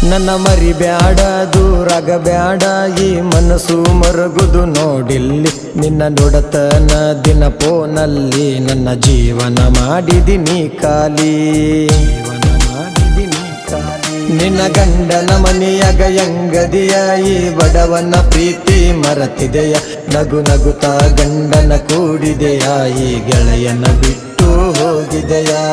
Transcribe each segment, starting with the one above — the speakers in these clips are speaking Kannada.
ನನ್ನ ಮರಿಬ್ಯಾಡ ದೂರಾಗ ಬ್ಯಾಡ ಈ ಮನಸ್ಸು ಮರಗುದು ನೋಡಿಲ್ಲಿ ನಿನ್ನ ನೋಡತನ ದಿನ ಫೋನಲ್ಲಿ ನನ್ನ ಜೀವನ ಮಾಡಿದಿನಿ ಖಾಲಿ ನಿನ್ನ ಗಂಡನ ಮನೆಯಾಗ ಹೆಂಗದಿಯ ಈ ಬಡವನ ಪ್ರೀತಿ ಮರತಿದೆಯ ನಗು ನಗುತ್ತಾ ಗಂಡನ ಕೂಡಿದೆಯ ಈ ಗೆಳೆಯನ ಬಿಟ್ಟು ಹೋಗಿದೆಯಾ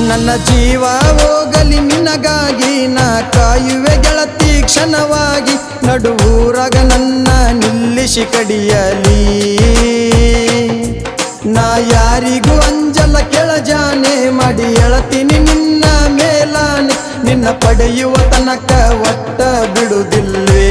ನನ್ನ ಜೀವ ಹೋಗಲಿ ನಿನಗಾಗಿ ನಾ ಕಾಯುವೆ ಗೆಳತಿ ಕ್ಷಣವಾಗಿ ನಡುವೂರಾಗ ನನ್ನ ನಿಲ್ಲಿಸಿ ಕಡಿಯಲಿ ನಾ ಯಾರಿಗೂ ಅಂಜಲ ಕೆಳಜಾನೆ ಮಾಡಿ ಎಳತೀನಿ ನಿನ್ನ ಮೇಲಾನೆ ನಿನ್ನ ಪಡೆಯುವ ತನಕ ಒಟ್ಟ ಬಿಡುವುದಿಲ್ವೇ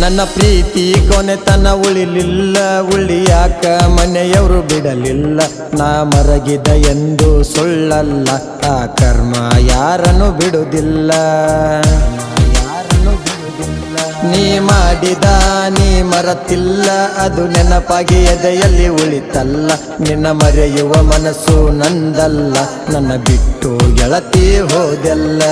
ನನ್ನ ಪ್ರೀತಿ ಕೊನೆತನ ಉಳಿಲಿಲ್ಲ ಉಳಿಯಾಕ ಮನೆಯವರು ಬಿಡಲಿಲ್ಲ ನಾ ಮರಗಿದ ಎಂದು ಸುಳ್ಳಲ್ಲ ಆ ಕರ್ಮ ಯಾರನ್ನು ಬಿಡುವುದಿಲ್ಲ ನೀ ಮಾಡಿದ ನೀ ಮರತಿಲ್ಲ ಅದು ನೆನಪಾಗಿ ಎದೆಯಲ್ಲಿ ಉಳಿತಲ್ಲ ನಿನ್ನ ಮರೆಯುವ ಮನಸ್ಸು ನಂದಲ್ಲ ನನ್ನ ಬಿಟ್ಟು ಗೆಳತಿ ಹೋದೆಲ್ಲ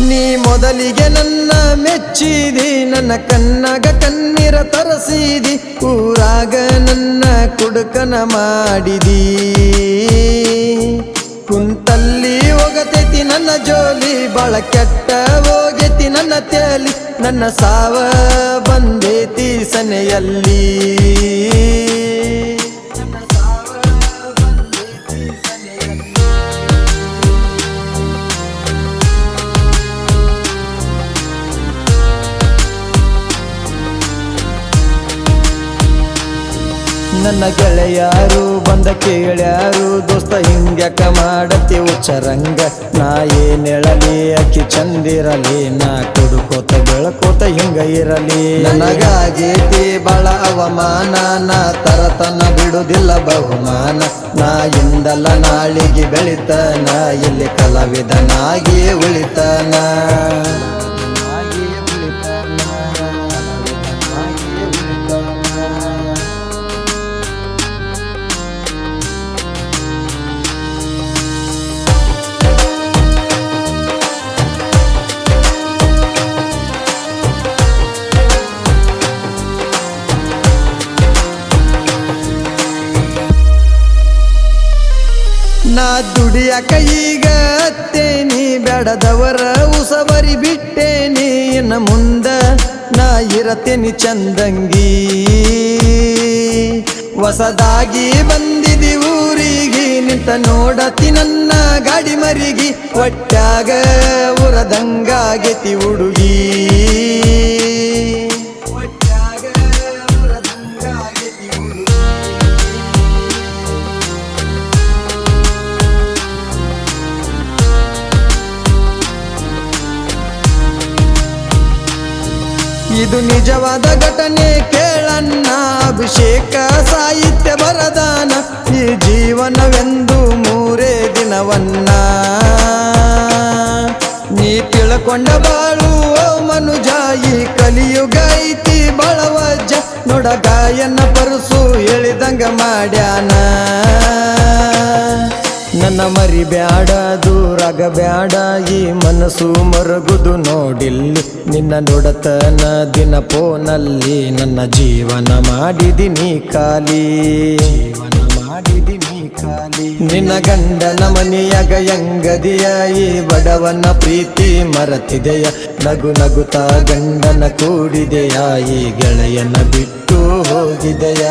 ನೀ ಮೊದಲಿಗೆ ನನ್ನ ಮೆಚ್ಚಿದಿ ನನ್ನ ಕಣ್ಣಾಗ ಕಣ್ಣೀರ ತರಸಿದಿ ಊರಾಗ ನನ್ನ ಕುಡುಕನ ಮಾಡಿದಿ ಕುಂತಲ್ಲಿ ಹೋಗತೈತಿ ನನ್ನ ಜೋಲಿ ಬಾಳ ಕೆಟ್ಟ ಹೋಗೈತಿ ನನ್ನ ತೇಲಿ ನನ್ನ ಸಾವ ಬಂದೈತಿ ಸನೆಯಲ್ಲಿ ನನ್ನ ಗೆಳೆಯಾರು ಬಂದ ಕೇಳ್ಯಾರು ದೋಸ್ತ ಹಿಂಗ್ಯಾಕ ಮಾಡತಿ ಉಚ್ಚರಂಗ ನಾ ಏನೇಳಲಿ ಅಕ್ಕಿ ಚಂದಿರಲಿ ನಾ ಕುಡುಕೋತ ಬೆಳಕೋತ ಹಿಂಗ ಇರಲಿ ನನಗಾಗೇತಿ ಬಾಳ ಅವಮಾನ ನಾ ತರತನ ಬಿಡುದಿಲ್ಲ ಬಹುಮಾನ ನಾ ಇಂದಲ್ಲ ನಾಳಿಗೆ ಬೆಳಿತನ ಇಲ್ಲಿ ಕಲಾವಿದನಾಗಿ ಉಳಿತನ ನಾ ದುಡಿಯಾಕ ಈಗ ಅತ್ತೇನಿ ಬೇಡದವರ ಉಸವರಿ ಬಿಟ್ಟೇನಿ ಇನ್ನ ಮುಂದ ನಾ ಇರತೇನಿ ಚಂದಂಗಿ ಹೊಸದಾಗಿ ಬಂದಿದಿ ಊರಿಗೆ ನಿಂತ ನೋಡತಿ ನನ್ನ ಗಾಡಿ ಮರಿಗಿ ಒಟ್ಟಾಗ ಉರದಂಗಾಗೆತಿ ಹುಡುಗಿ ಇದು ನಿಜವಾದ ಘಟನೆ ಕೇಳಣ್ಣ ಅಭಿಷೇಕ ಸಾಹಿತ್ಯ ಬರದಾನ ಈ ಜೀವನವೆಂದು ಮೂರೇ ದಿನವನ್ನ ನೀ ತಿಳ್ಕೊಂಡ ಬಾಳು ಮನುಜ ಈ ಕಲಿಯುಗ ಐತಿ ಬಳವಜ್ಜ ನೋಡ ಗಾಯನ ಪರಸು ಹೇಳಿದಂಗ ಮಾಡ್ಯಾನ ನನ್ನ ನನ್ನ ಮರಿಬ್ಯಾಡ ದೂರಾಗಬ್ಯಾಡ ಈ ಮನಸ್ಸು ಮರಗುದು ನೋಡಿಲ್ಲಿ ನಿನ್ನ ನೋಡತನ ದಿನ ಫೋನಲ್ಲಿ ನನ್ನ ಜೀವನ ಮಾಡಿದಿನಿ ಖಾಲಿ ನಿನ್ನ ಗಂಡನ ಮನೆಯಾಗ ಹೆಂಗದಿಯ ಈ ಬಡವನ ಪ್ರೀತಿ ಮರತಿದೆಯ ನಗು ನಗುತ್ತಾ ಗಂಡನ ಕೂಡಿದೆಯ ಈ ಗೆಳೆಯನ ಬಿಟ್ಟು ಹೋಗಿದೆಯ